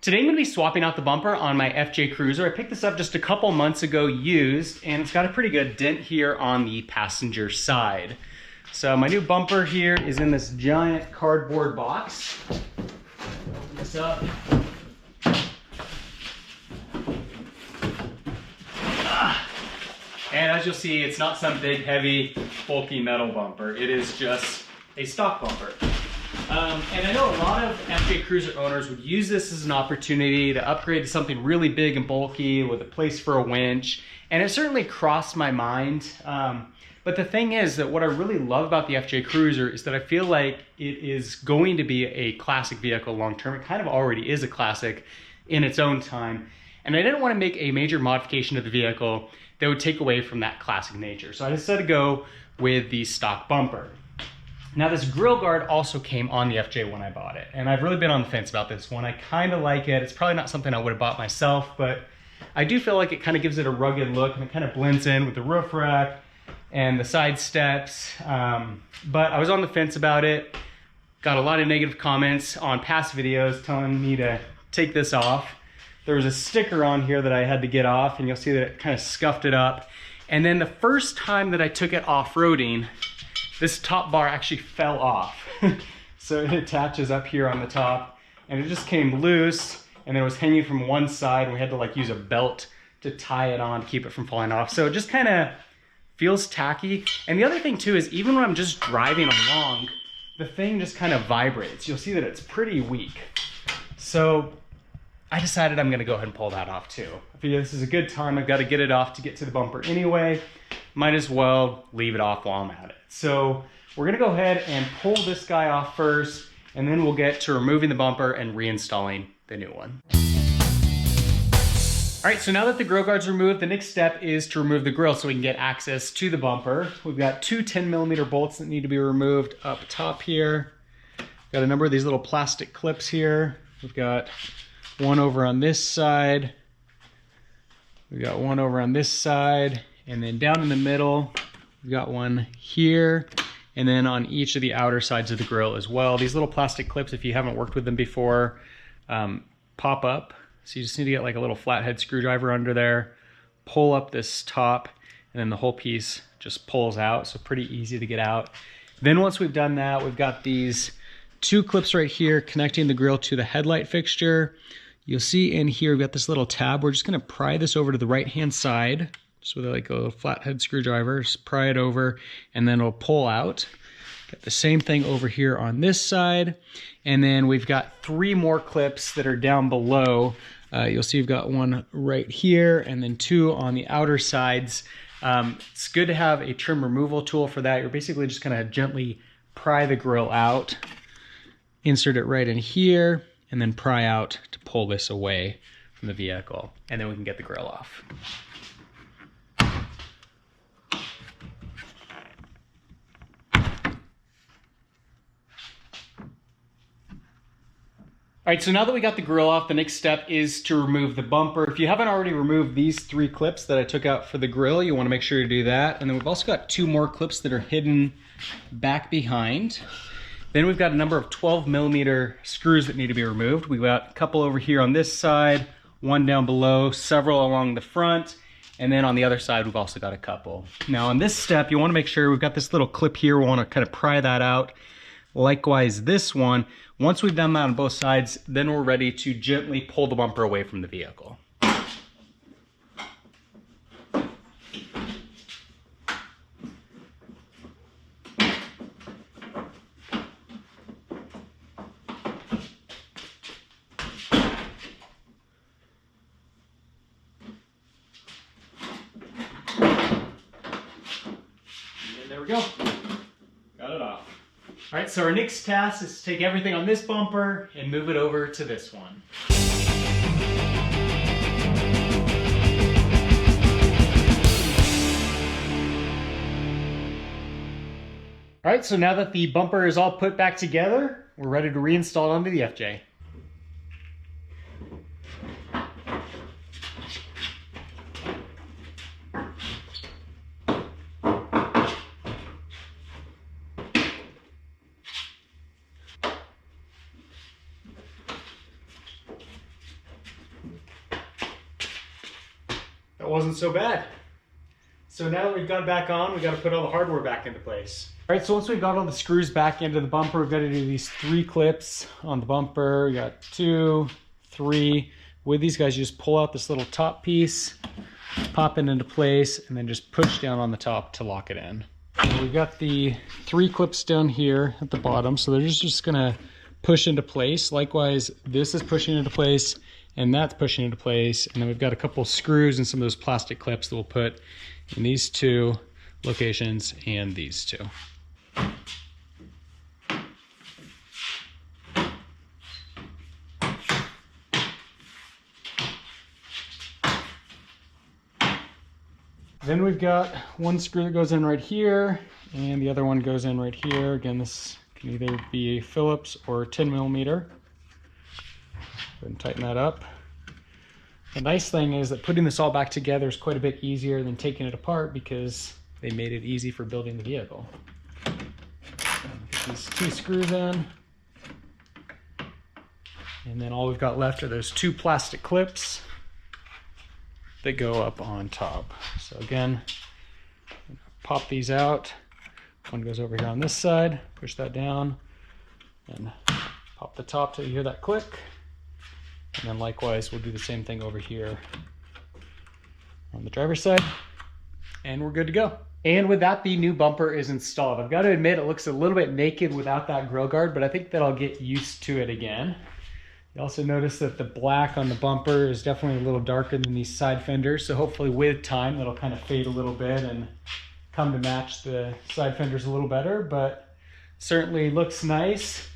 Today I'm going to be swapping out the bumper on my FJ Cruiser. I picked this up just a couple months ago used, and it's got a pretty good dent here on the passenger side. So my new bumper here is in this giant cardboard box. Open this up. And as you'll see, it's not some big, heavy, bulky metal bumper. It is just a stock bumper. And I know a lot of FJ Cruiser owners would use this as an opportunity to upgrade to something really big and bulky with a place for a winch. And it certainly crossed my mind. But the thing is that what I really love about the FJ Cruiser is that I feel like it is going to be a classic vehicle long term. It kind of already is a classic in its own time. And I didn't want to make a major modification to the vehicle that would take away from that classic nature. So I decided to go with the stock bumper. Now this grill guard also came on the FJ when I bought it, and I've really been on the fence about this one. I kind of like it. It's probably not something I would have bought myself, but I do feel like it kind of gives it a rugged look, and it kind of blends in with the roof rack and the side steps. But I was on the fence about it. Got a lot of negative comments on past videos telling me to take this off. There was a sticker on here that I had to get off, and you'll see that it kind of scuffed it up. And then the first time that I took it off-roading, this top bar actually fell off. So it attaches up here on the top, and it just came loose, and it was hanging from one side, and we had to like use a belt to tie it on to keep it from falling off. So it just kind of feels tacky. And the other thing too is even when I'm just driving along, the thing just kind of vibrates. You'll see that it's pretty weak. So I decided I'm gonna go ahead and pull that off too. I figure this is a good time. I've got to get it off to get to the bumper anyway. Might as well leave it off while I'm at it. So we're gonna go ahead and pull this guy off first, and then we'll get to removing the bumper and reinstalling the new one. All right, so now that the grill guard's removed, the next step is to remove the grill so we can get access to the bumper. We've got two 10mm bolts that need to be removed up top here. Got a number of these little plastic clips here. We've got one over on this side. We've got one over on this side. And then down in the middle, we've got one here. And then on each of the outer sides of the grill as well. These little plastic clips, if you haven't worked with them before, pop up. So you just need to get like a little flathead screwdriver under there, pull up this top, and then the whole piece just pulls out. So pretty easy to get out. Then once we've done that, we've got these two clips right here connecting the grill to the headlight fixture. You'll see in here, we've got this little tab. We're just gonna pry this over to the right-hand side. Just with like a flathead screwdriver, just pry it over, and then it'll pull out. Got the same thing over here on this side. And then we've got three more clips that are down below. You'll see we've got one right here, and then two on the outer sides. It's good to have a trim removal tool for that. You're basically just gonna gently pry the grill out, insert it right in here, and then pry out to pull this away from the vehicle. And then we can get the grill off. All right, so now that we got the grill off, the next step is to remove the bumper. If you haven't already removed these three clips that I took out for the grill, you want to make sure to do that. And then we've also got two more clips that are hidden back behind. Then we've got a number of 12mm screws that need to be removed. We've got a couple over here on this side, one down below, several along the front, and then on the other side, we've also got a couple. Now on this step, you want to make sure we've got this little clip here. We want to kind of pry that out. Likewise, this one. Once we've done that on both sides, then we're ready to gently pull the bumper away from the vehicle. And there we go. Got it off. All right, so our next task is to take everything on this bumper and move it over to this one. All right, so now that the bumper is all put back together, we're ready to reinstall it onto the FJ. wasn't so bad. So now that we've got it back on, we got to put all the hardware back into place. All right, so once we've got all the screws back into the bumper, we've got to do these 3 clips on the bumper. We got 2, 3. With these guys, you just pull out this little top piece, pop it into place, and then just push down on the top to lock it in. And we've got the 3 clips down here at the bottom, so they're just gonna push into place. Likewise, this is pushing into place, and that's pushing into place. And then we've got a couple screws and some of those plastic clips that we'll put in these 2 locations and these 2. Then we've got one screw that goes in right here, and the other one goes in right here. Again, this can either be a Phillips or 10mm. Go ahead and tighten that up. The nice thing is that putting this all back together is quite a bit easier than taking it apart because they made it easy for building the vehicle. Get these 2 screws in. And then all we've got left are those 2 plastic clips that go up on top. So again, pop these out. One goes over here on this side, push that down, and pop the top till you hear that click. And then likewise, we'll do the same thing over here on the driver's side, and we're good to go. And with that, the new bumper is installed. I've got to admit, it looks a little bit naked without that grill guard, but I think that I'll get used to it again. You also notice that the black on the bumper is definitely a little darker than these side fenders, so hopefully with time that'll kind of fade a little bit and come to match the side fenders a little better, but certainly looks nice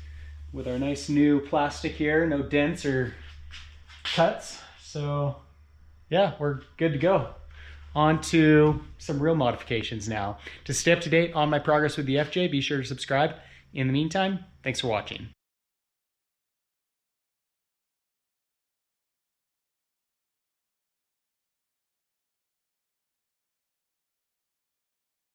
with our nice new plastic here, no dents or cuts. So yeah, we're good to go. On to some real modifications now. To stay up to date on my progress with the FJ, be sure to subscribe. In the meantime, thanks for watching.